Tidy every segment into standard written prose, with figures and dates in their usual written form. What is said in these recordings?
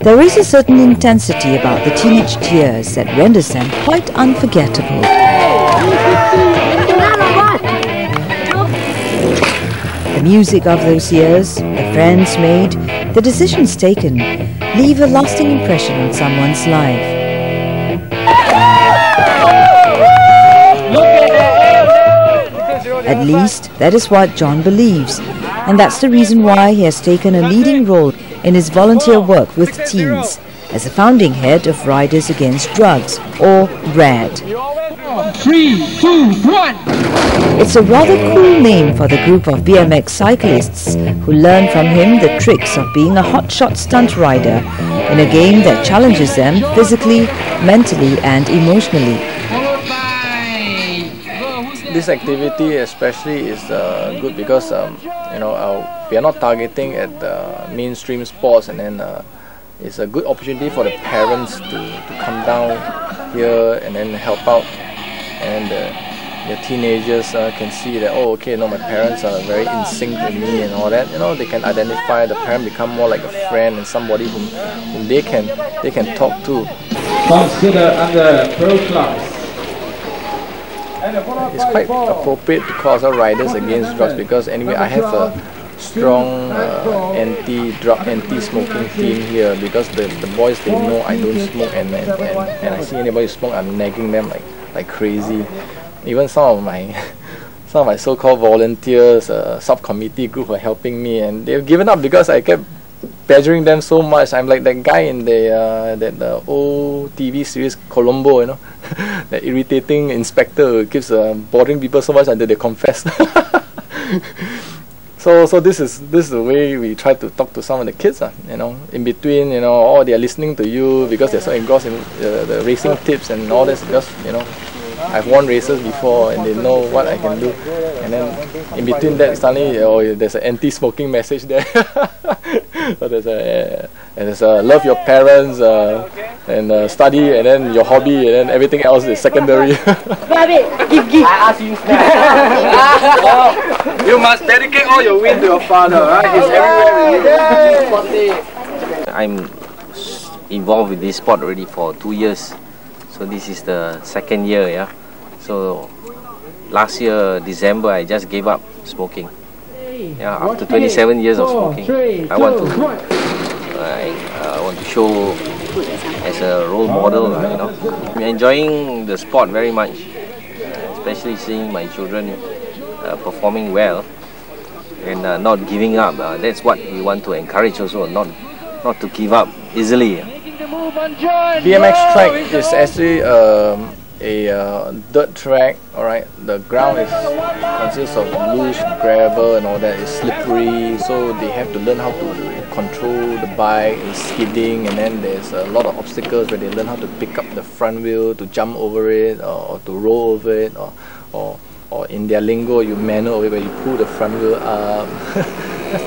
There is a certain intensity about the teenage years that renders them quite unforgettable. The music of those years, the friends made, the decisions taken, leave a lasting impression on someone's life. At least, that is what John believes, and that's the reason why he has taken a leading role in his volunteer work with teens, as the founding head of Riders Against Drugs, or RAD. 3, 2, 1! It's a rather cool name for the group of BMX cyclists who learn from him the tricks of being a hotshot stunt rider in a game that challenges them physically, mentally and emotionally. This activity especially is good because we are not targeting at mainstream sports, and then it's a good opportunity for the parents to come down here and then help out, and the teenagers can see that, oh, okay, my parents are very in sync with me and all that. They can identify. The parent become more like a friend and somebody whom they can talk to. Consider under pro class. It's quite appropriate to call us Riders Against Drugs because anyway I have a strong anti-drug, anti-smoking team here, because the boys, they know I don't smoke, and I see anybody smoke, I'm nagging them like crazy. Even some of my so-called volunteers, subcommittee group are helping me, and they've given up because I kept badgering them so much. I'm like that guy in the old TV series Colombo, that irritating inspector who keeps bothering people so much until they confess. So this is the way we try to talk to some of the kids, in between, they are listening to you because they're so engrossed in the racing tips and all this, because I've won races before and they know what I can do, and then in between that suddenly there's an anti-smoking message there. So there's a love your parents and study, and then your hobby, and then everything else is secondary. You must dedicate all your win to your father, right? He's everywhere. I'm involved with this sport already for 2 years. So this is the second year, yeah. So last year, December, I just gave up smoking. Yeah, after 27 years of smoking, I want to show as a role model, I'm enjoying the sport very much, especially seeing my children performing well and not giving up. That's what we want to encourage also, not to give up easily. BMX track is actually a dirt track. Alright, the ground consists of loose gravel and all that. It's slippery, so they have to learn how to control the bike and skidding, and then there's a lot of obstacles where they learn how to pick up the front wheel, to jump over it, or to roll over it, or in their lingo, you maneuver over it, where you pull the front wheel up.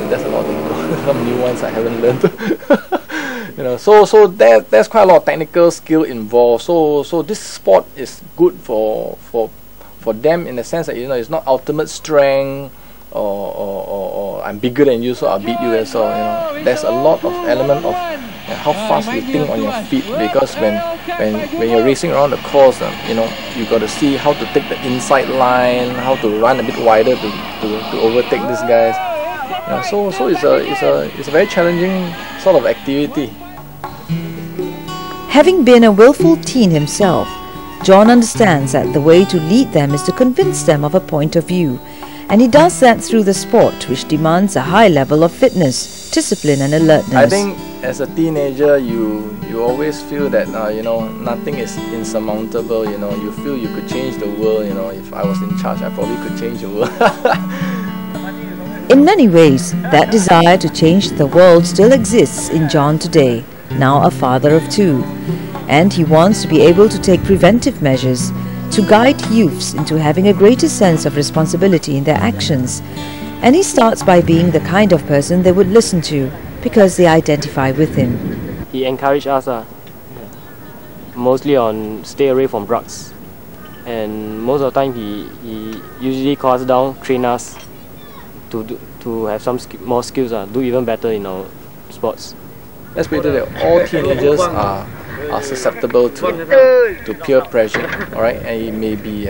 That's a lot of some new ones I haven't learned. So there's quite a lot of technical skill involved. So this sport is good for them in the sense that it's not ultimate strength or I'm bigger than you, so I'll beat you. And so there's a lot of element of how fast you think on your feet, because when you're racing around the course, you got to see how to take the inside line, how to run a bit wider to overtake these guys. So it's a very challenging sort of activity. Having been a willful teen himself, John understands that the way to lead them is to convince them of a point of view, and he does that through the sport, which demands a high level of fitness, discipline and alertness. I think as a teenager, you always feel that nothing is insurmountable. You feel you could change the world. If I was in charge, I probably could change the world. In many ways, that desire to change the world still exists in John today, now a father of 2, and he wants to be able to take preventive measures to guide youths into having a greater sense of responsibility in their actions. And he starts by being the kind of person they would listen to because they identify with him. He encouraged us mostly on stay away from drugs, and most of the time he usually calls us down, train us to have some more skills, do even better in our sports. let's put it that all teenagers are susceptible to peer pressure, all right, and it may be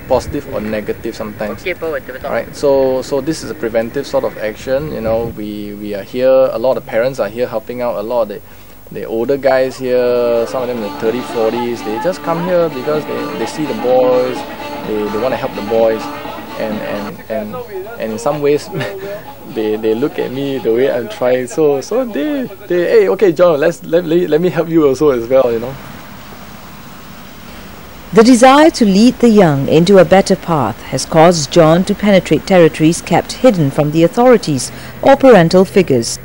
positive or negative sometimes. All right, so this is a preventive sort of action. You know, we are here. A lot of parents are here helping out. A lot of the older guys here, some of them in the 30s, 40s, they just come here because they see the boys. They want to help the boys, and in some ways they look at me the way I'm trying. So they hey, okay, John, let me help you also as well. You know. The desire to lead the young into a better path has caused John to penetrate territories kept hidden from the authorities or parental figures.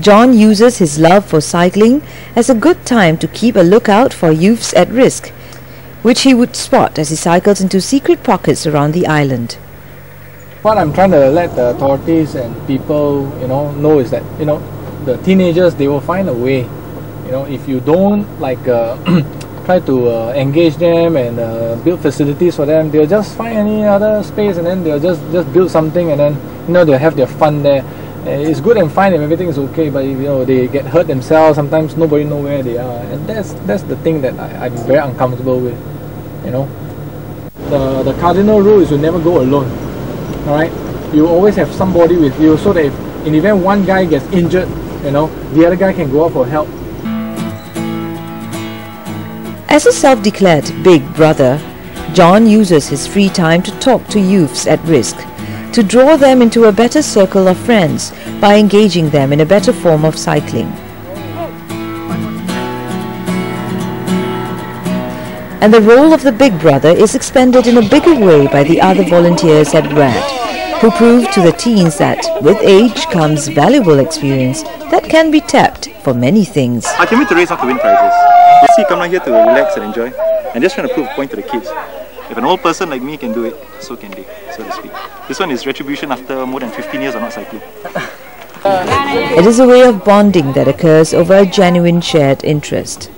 John uses his love for cycling as a good time to keep a lookout for youths at risk, which he would spot as he cycles into secret pockets around the island. What I'm trying to let the authorities and people, know is that, the teenagers, they will find a way. If you don't try to engage them and build facilities for them, they'll just find any other space and then they'll just build something, and then they'll have their fun there. It's good and fine if everything is okay, but if they get hurt themselves, sometimes nobody knows where they are, and that's the thing that I'm very uncomfortable with. The cardinal rule is you never go alone. All right, you always have somebody with you, so that if in the event one guy gets injured, the other guy can go out for help. As a self-declared big brother, John uses his free time to talk to youths at risk, to draw them into a better circle of friends by engaging them in a better form of cycling. And the role of the big brother is expanded in a bigger way by the other volunteers at RAD, who prove to the teens that with age comes valuable experience that can be tapped for many things. I came here to race, not to win prizes. You see, come down here to relax and enjoy, and just trying to prove a point to the kids. If an old person like me can do it, so can they, so to speak. This one is retribution after more than 15 years of not cycling. It is a way of bonding that occurs over a genuine shared interest.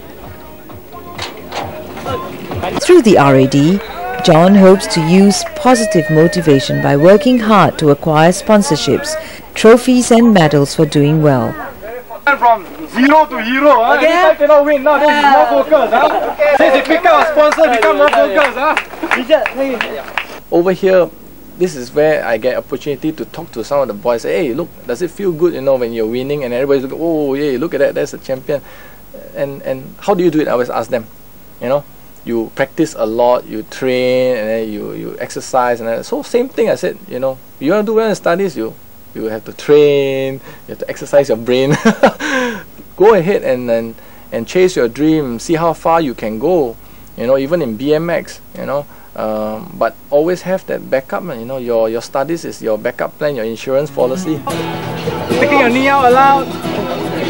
Through the RAD, John hopes to use positive motivation by working hard to acquire sponsorships, trophies and medals for doing well. From zero to hero, okay. This time cannot win, now this is more focus. Since you pick up a sponsor, become more focus. Over here, this is where I get opportunity to talk to some of the boys. Hey, look, does it feel good, when you're winning, and everybody's like, oh, yeah, look at that, that's a champion. And how do you do it? I always ask them, you practice a lot, you train, and then you exercise, and then, so same thing I said, you want to do well in studies, you have to train, you have to exercise your brain. Go ahead and chase your dream, see how far you can go, even in BMX, but always have that backup, your studies is your backup plan, your insurance policy. Sticking your knee out allowed,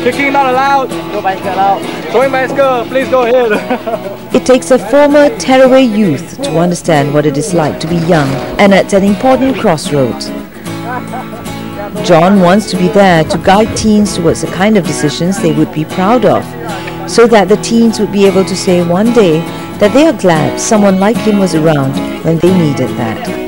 kicking not allowed, no bicycle allowed, throwing bicycle, please go ahead. It takes a former tearaway youth to understand what it is like to be young and at an important crossroads. John wants to be there to guide teens towards the kind of decisions they would be proud of, so that the teens would be able to say one day that they are glad someone like him was around when they needed that.